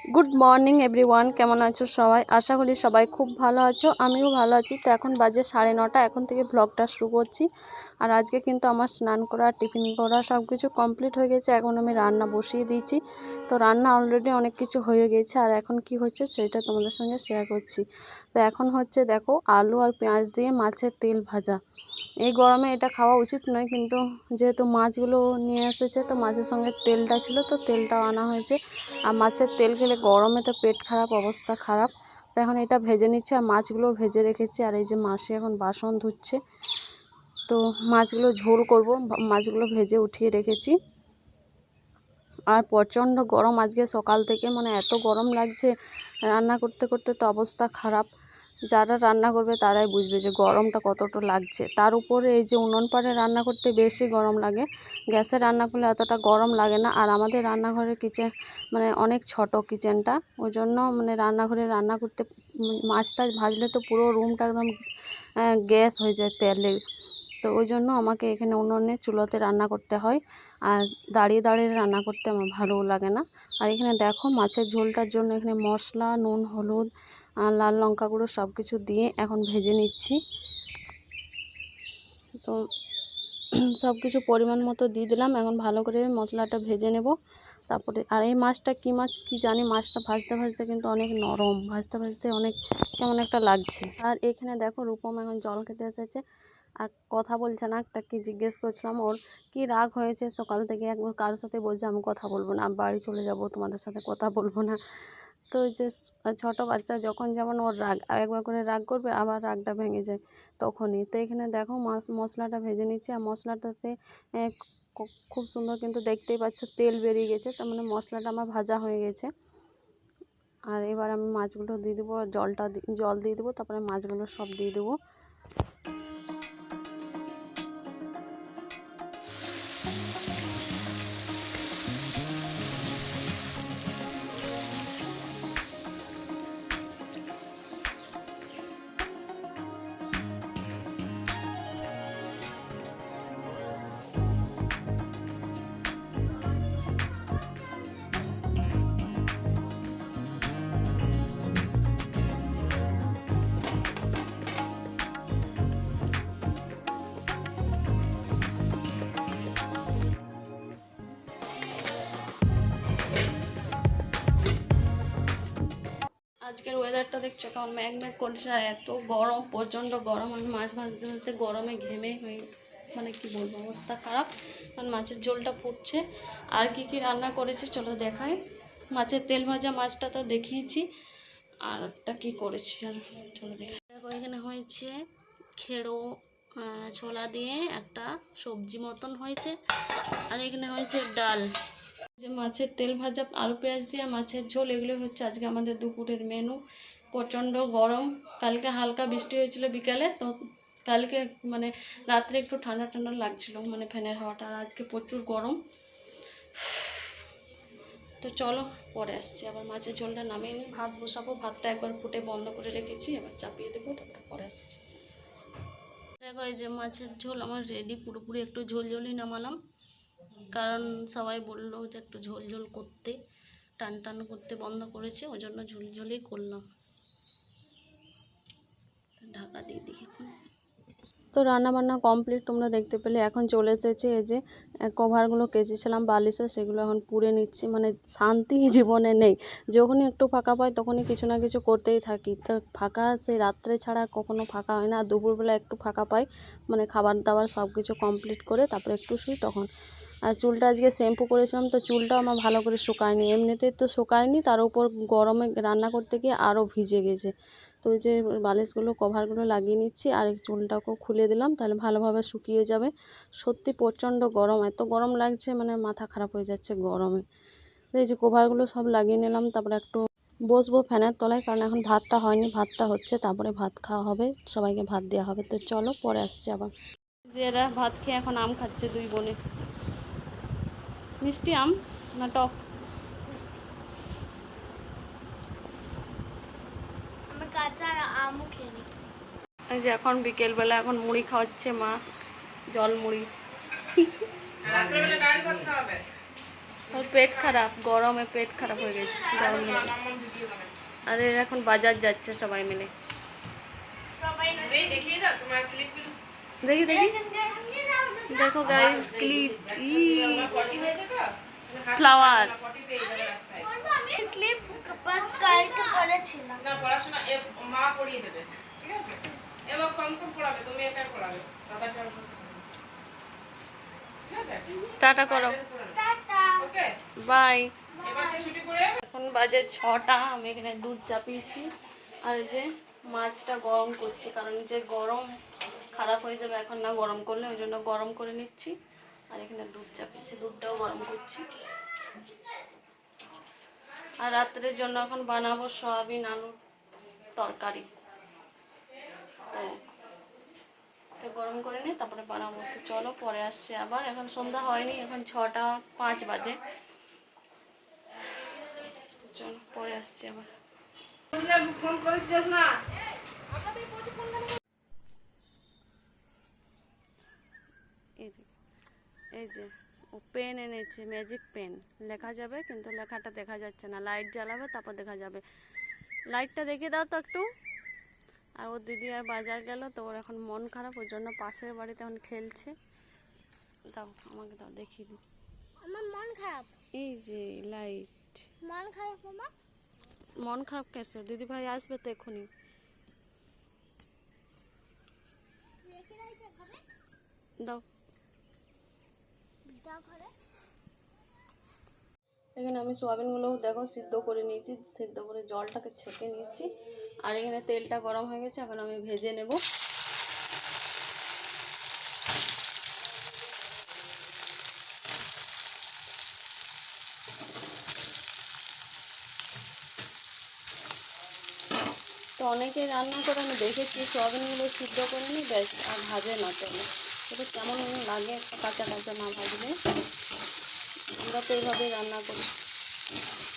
Good morning everyone, কেমন আছো সবাই? আশা করি সবাই খুব ভালো আছো, আমিও ভালো আছি। তো এখন বাজে 9:30, এখন থেকে ব্লগটা শুরু করছি। আর আজকে কিন্তু আমার স্নান করা, টিফিন করা সব কিছু কমপ্লিট হয়ে গেছে। এখন আমি রান্না বসিয়ে দিয়েছি। তো রান্না অলরেডি অনেক কিছু হয়ে গেছে, আর এখন কি হচ্ছে সেটা তোমাদের সঙ্গে শেয়ার করছি। তো এখন হচ্ছে দেখো, আলু আর পেঁয়াজ দিয়ে মাছের তেল ভাজা। এই গরমে এটা খাওয়া উচিত নয়, কিন্তু যেহেতু মাছগুলো নিয়ে এসেছে তো মাছের সঙ্গে তেলটা ছিল, তো তেলটাও আনা হয়েছে। আর মাছের তেল খেলে গরমে তো পেট খারাপ, অবস্থা খারাপ। তো এখন এটা ভেজে নিচ্ছে, আর মাছগুলো ভেজে রেখেছি। আর এই যে মাসি এখন বাসন ধুচ্ছে, তো মাছগুলো ঝোল করব, মাছগুলো ভেজে উঠিয়ে রেখেছি। আর প্রচণ্ড গরম আজকে সকাল থেকে, মানে এত গরম লাগছে, রান্না করতে করতে তো অবস্থা খারাপ। যারা রান্না করবে তারাই বুঝবে যে গরমটা কতটা লাগছে। তার উপরে এই যে উনুন পাড়ে রান্না করতে বেশি গরম লাগে, গ্যাসে রান্না করলে এতটা গরম লাগে না। আর আমাদের রান্নাঘরের কিচেন মানে অনেক ছোট কিচেনটা, ওই জন্য মানে রান্নাঘরে রান্না করতে মাছটা ভাজলে তো পুরো রুমটা একদম গ্যাস হয়ে যায় তেলের। তো ওই জন্য আমাকে এখানে উনুনে চুলোতে রান্না করতে হয়। আর দাঁড়িয়ে দাঁড়িয়ে রান্না করতে আমার ভালোও লাগে না। আর এখানে দেখো মাছের ঝোলটার জন্য এখানে মশলা, নুন, হলুদ আর লাল লঙ্কা গুঁড়ো সব কিছু দিয়ে এখন ভেজে নিচ্ছি। তো সব কিছু পরিমাণ মতো দিয়ে দিলাম। এখন ভালো করে মশলাটা ভেজে নেব। তারপরে আর এই মাছটা কী মাছ কি জানি, মাছটা ভাজতে ভাজতে কিন্তু অনেক নরম, ভাজতে ভাজতে অনেক কেমন একটা লাগছে। আর এখানে দেখো রূপম এখন জল খেতে এসেছে, আর কথা বলছে না। তাকে জিজ্ঞেস করছিলাম ওর কি রাগ হয়েছে সকাল থেকে, একবার কারোর সাথে বলছে আমি কথা বলবো না, বাড়ি চলে যাব, তোমাদের সাথে কথা বলবো না। তো ওই যে ছোটো বাচ্চা যখন যেমন ওর রাগ, একবার করে রাগ করবে আবার রাগটা ভেঙে যায় তখনই। তো এখানে দেখো মশলাটা ভেজে নিচ্ছি। আর মশলাটাতে খুব সুন্দর কিন্তু দেখতেই পাচ্ছ তেল বেরিয়ে গেছে, তার মানে মশলাটা আমার ভাজা হয়ে গেছে। আর এবার আমি মাছগুলো দিয়ে দেবো, জল দিয়ে দেবো, তারপরে মাছগুলো সব দিয়ে দেবো। আজকের ওয়েদারটা দেখছো কেমন ম্যাঘ করছে, আর এত গরম, প্রচণ্ড গরম। আমি মাছ ভাজতে ভাজতে গরমে ঘেমে হয়ে মানে কি বলবো, অবস্থা খারাপ। কারণ মাছের ঝোলটা ফুটছে। আর কি কি রান্না করেছি চলো দেখাই। মাছের তেল ভাজা মাছটা তো দেখিয়েছি, আর একটা কী করেছি আর চলো দেখাই। দেখো এখানে হয়েছে খেড়ো ছোলা দিয়ে একটা সবজি মতন হয়েছে। আর এখানে হয়েছে ডাল। যে মাছের তেল ভাজা, আলু পেঁয়াজ দিয়ে মাছের ঝোল, এগুলো হচ্ছে আজকে আমাদের দুপুরের মেনু। প্রচণ্ড গরম, কালকে হালকা বৃষ্টি হয়েছিল বিকালে, তো কালকে মানে রাত্রে একটু ঠান্ডা ঠান্ডা লাগছিল, মানে ফ্যানের হাওয়াটা। আর আজকে প্রচুর গরম। তো চলো পরে আসছি, আবার মাছের ঝোলটা নামিয়ে নিই, ভাত বসাবো। ভাতটা একবার ফুটে বন্ধ করে রেখেছি, এবার চাপিয়ে দেবো, তারপরে পরে আসছি। দেখো এই যে মাছের ঝোল আমার রেডি পুরোপুরি, একটু ঝোল ঝোলই নামালাম, কারণ সবাই বললো যে একটু ঝোল ঝোল করতে, টান টান করতে বন্ধ করেছে, ওই জন্য ঝোল ঝোলই করলাম। ঢাকা দিয়ে দিই এখন। তো রান্নাবান্না কমপ্লিট তোমরা দেখতে পেলে। এখন চলে এসেছে এই যে কভারগুলো কেচেছিলাম বালিশে, সেগুলো এখন পুড়ে নিচ্ছি। মানে শান্তি জীবনে নেই, যখনই একটু ফাঁকা পাই তখনই কিছু না কিছু করতেই থাকি। তো ফাঁকা সেই রাত্রে ছাড়া কখনো ফাঁকা হয় না। আর দুপুরবেলা একটু ফাঁকা পাই, মানে খাবার দাবার সব কিছু কমপ্লিট করে তারপরে একটু শুই তখন। আর চুলটা আজকে শ্যাম্পু করেছিলাম, তো চুলটাও আমার ভালো করে শুকায়নি, এমনিতেই তো শুকায়নি, তার উপর গরমে রান্না করতে গিয়ে আরও ভিজে গেছে। তো ওই যে বালিশগুলো কভারগুলো লাগিয়ে নিচ্ছি, আর এই চুলটাকেও খুলে দিলাম, তাহলে ভালোভাবে শুকিয়ে যাবে। সত্যি প্রচণ্ড গরম, এত গরম লাগছে মানে মাথা খারাপ হয়ে যাচ্ছে গরমে। তো এই যে কভারগুলো সব লাগিয়ে নিলাম, তারপরে একটু বসবো ফ্যানের তলায়, কারণ এখন ভাতটা হয়নি, ভাতটা হচ্ছে, তারপরে ভাত খাওয়া হবে, সবাইকে ভাত দেওয়া হবে। তো চলো পরে আসছি আবার। যে এরা ভাত খেয়ে এখন আম খাচ্ছে দুই বোনে। মিষ্টি আম না টক? এই যে এখন বিকেলবেলা এখন মুড়ি খাওয়াচ্ছে মা, জল মুড়ি। ওর পেট খারাপ, গরমে পেট খারাপ হয়ে গেছে, গরম লেগেছে। আর এর এখন বাজার যাচ্ছে সবাই মিলে। দেখি দেখি, দেখো গাইস ক্লিপ, ফ্লাওয়ার। ক্লিপ বাস কালকে পড়েছিলাম না, পড়াশোনা মা পড়িয়ে দেবে, ঠিক আছে? এবং কম কম পড়াবে, তুমি একা পড়াবে, দাদাকে অল্প শেখাবে। ঠিক আছে? টাটা করো, টাটা ওকে, বাই। এবার তো ছুটি পড়ে যাবে। এখন বাজে 6টা, আমি এখানে দুধ চাপিয়েছি আর এই যে মাছটা গরম করছি, কারণ যে গরম খারাপ হয়ে যাবে এখন না গরম করলে, ওই জন্য গরম করে নিচ্ছি। আর এখানে দুধ চাপিয়েছি, দুধটাও গরম করছি। আর রাত্রের জন্য এখন বানাবো সয়াবিন আলুর তরকারি, তো গরম করে নিই তারপরে বানাবো। তো চলো পরে আসছে আবার, এখন সন্ধ্যা হয়নি, এখন 6টা 5 বাজে। চলো পরে আসছে আবার। ফোন করেছিস না? এই যে ও পেন এনেছে, ম্যাজিক পেন, লেখা যাবে কিন্তু লেখাটা দেখা যাচ্ছে না, লাইট জ্বালাবে তারপর দেখা যাবে। লাইটটা দেখিয়ে দাও তো একটু। আর ওর দিদি আর বাজার গেল, তো ওর এখন মন খারাপ, ওর জন্য পাশের বাড়িতে এখন খেলছে। দাও আমাকে, দাও দেখিয়ে দিই। আমার মন খারাপ, এই যে লাইট। মন খারাপ মামা। মন খারাপ কেসে? দিদি ভাই আসবে তো এক্ষুনি। রেখে দিয়েছে ঘরে, দাও। ভিটা ঘরে। এখানে আমি সোয়াবিনগুলো দেখো সিদ্ধ করে নিয়েছি, সিদ্ধ করে জলটাকে ছেঁকে নিয়েছি। আর এখানে তেলটা গরম হয়ে গেছে, এখন আমি ভেজে নেব। তো অনেকে রান্না করে আমি দেখেছি সোয়াবিনগুলো সিদ্ধ করে নিই ব্যাস, আর ভাজে না তেলে। এটা কেমন লাগে একটা কাঁচা কাঁচা না ভাজলে। আমরা তো এইভাবেই রান্না করি,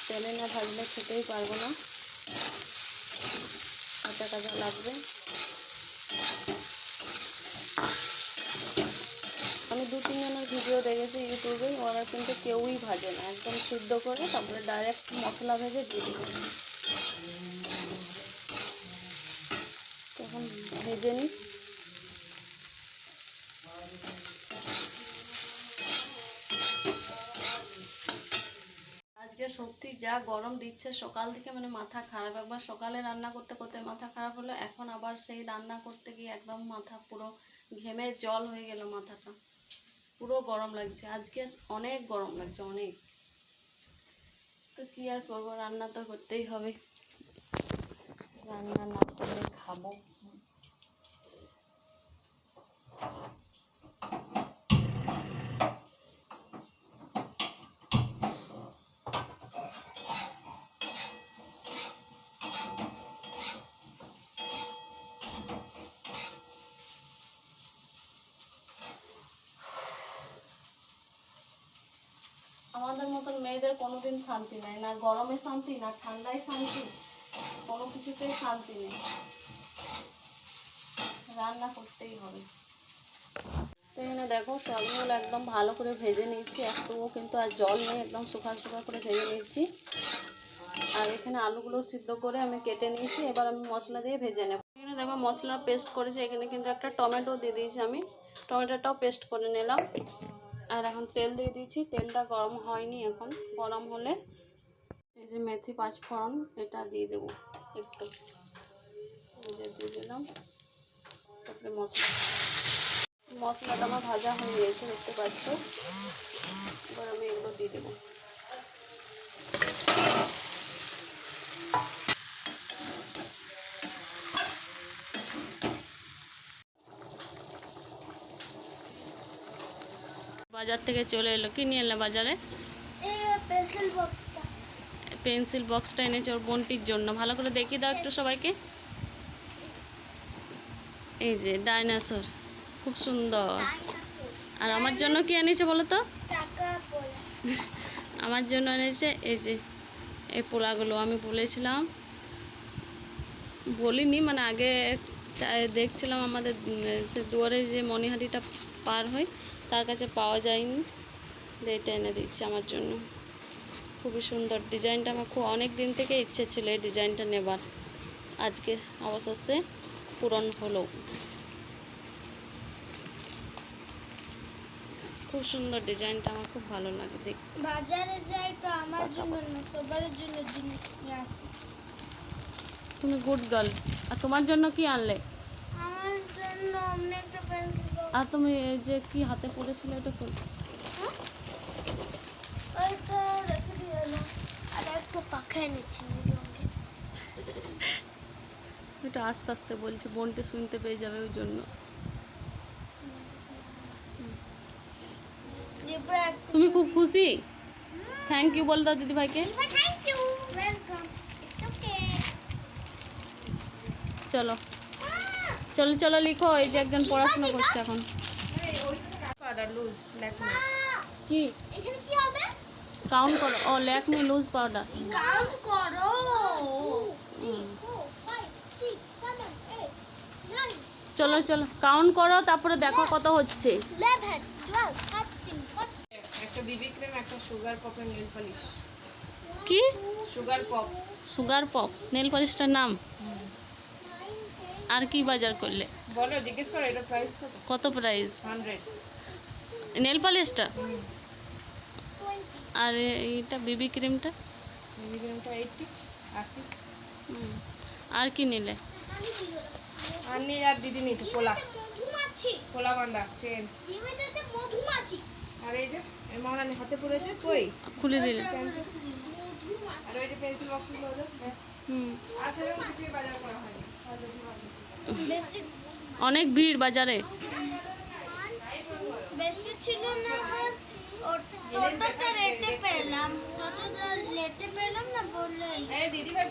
তেলে না ভাজলে খেতেই পারবো না, কাঁচা কাঁচা লাগবে। আমি 2-3 জনের ভিডিও দেখেছি ইউটিউবে, ওরা কিন্তু কেউই ভাজে না, একদম সিদ্ধ করে তারপরে ডাইরেক্ট মশলা ভেজে দিয়ে দেবে। তখন ভেজে নিই। আজকে সত্যি যা গরম দিচ্ছে সকাল থেকে, মানে মাথা খারাপ। একবার সকালে রান্না করতে করতে মাথা খারাপ হলো, এখন আবার সেই রান্না করতে গিয়ে একদম মাথা পুরো ঘেমে জল হয়ে গেল, মাথাটা পুরো গরম লাগছে। আজকে অনেক গরম লাগছে, অনেক। তো কি আর করবো, রান্না তো করতেই হবে, রান্না না করলে খাবো। আমাদের মতন মেয়েদের কোনোদিন শান্তি নেই, না গরমে শান্তি, না ঠান্ডায় শান্তি, কোনো কিছুতেই শান্তি নেই, রান্না করতেই হবে। তো এখানে দেখো সবগুলো একদম ভালো করে ভেজে নিয়েছি, একটুও কিন্তু আর জল নেই, একদম শুকা শুকা করে ভেজে নিয়েছি। আর এখানে আলুগুলো সিদ্ধ করে আমি কেটে নিয়েছি, এবার আমি মশলা দিয়ে ভেজে নেব। এখানে দেখো মশলা পেস্ট করেছি, এখানে কিন্তু একটা টমেটো দিয়ে দিয়েছি, আমি টমেটোটাও পেস্ট করে নিলাম। আর এখন তেল দিয়ে দিয়েছি, তেলটা গরম হয়নি, এখন গরম হলে এই যে মেথি 5 ফোড়ন এটা দিয়ে দেবো একটু, দিয়ে দিলাম। তারপরে মশলাটা আমার ভাজা হয়ে গিয়েছে দেখতে পাচ্ছ, এবার আমি এগুলো দিয়ে দেবো। বাজার থেকে চলে এলো, কি নিয়ে এলো বাজারে? এই পেন্সিল বক্সটা, পেন্সিল বক্সটা এনেছে ওর বোনটির জন্য, ভালো করে দেখিয়ে দাও একটু সবাইকে। এই যে ডাইনোসর, খুব সুন্দর। আর আমার জন্য কি এনেছে বলো তো? আমার জন্য এনেছে এই যে এই পোলাগুলো। আমি বলেছিলাম, বলিনি মানে আগে দেখছিলাম আমাদের সে দুয়ারে যে মণিহাটিটা পার হয় তার কাছে পাওয়া যায়নি, এটা এনে দিচ্ছি আমার জন্য। খুবই সুন্দর ডিজাইনটা। আমার খুব অনেক দিন থেকে ইচ্ছে ছিল এই ডিজাইনটা নেবার, আজকে অবশেষে পূরণ হলো। খুব সুন্দর ডিজাইনটা, আমার খুব ভালো লাগে দেখতে। বাজারে যাই তো আমার জন্য না, সবার জন্য জিনিস নিয়ে আসি। তুমি গুড গার্ল। আর তোমার জন্য কি আনলে? আমার জন্য অন্য একটা পেন্সিল বক্স। আর তুমি এই যে কি হাতে পড়েছিলে ওটা কোন? ওইটা রেখে দিও না। আর একটা পাখা এনেছি নীল রঙের। ওটা আস্তে আস্তে বলছি, বোনটা শুনতে পেয়ে যাবে ওই জন্য। এরপরে একটা তুমি খুব খুশি? থ্যাংক ইউ বল দাও দিদি ভাইকে। Thank you, welcome, it's okay. চলো চলো চলো লিখো, এই যে একজন পড়াশোনা করছে এখন। Powder loose Lakme. কি এখানে কি হবে? কাউন্ট করো। ও ল্যাকমি লুজ পাউডার। কাউন্ট করো। হুম। 4 5 6 7 8 9 চলো চলো কাউন্ট করো, তারপরে দেখো কত হচ্ছে। 11 12 13 14 একটা বিবি ক্রিম, একটা সুগার পপের নেল পলিশ। কি sugar pop. Sugar pop nail পলিশটার নাম? আর কি বাজার করলে? বলো, জিজ্ঞেস করো এটা প্রাইস কত? কত প্রাইস 100। নেল পলিশটা? আর এইটা বিবি ক্রিমটা? বিবি ক্রিমটা 80 80। হুম। আর কি নিলে? আর নেই, আর দিদি নিয়েছে পোলা মধুমাছি। পোলা বান্ডা চেঞ্জ। ডিমেটাতে মধুমাছি। আর এই যে এই মহারানী হাতে পড়েছে কই, খুলে দিলে? আর ওই যে পেন্সিল বক্সগুলো ওদের ব্যাস। হুম। আর সেরকম কিছুই বাজার করা হয়নি। বেশি অনেক ভিড় বাজারে। বেশি ছিল না, বাস টোটোটা রেটে পেলাম, টোটোটা রেটে পেলাম না বললেই। এই দিদি ভাই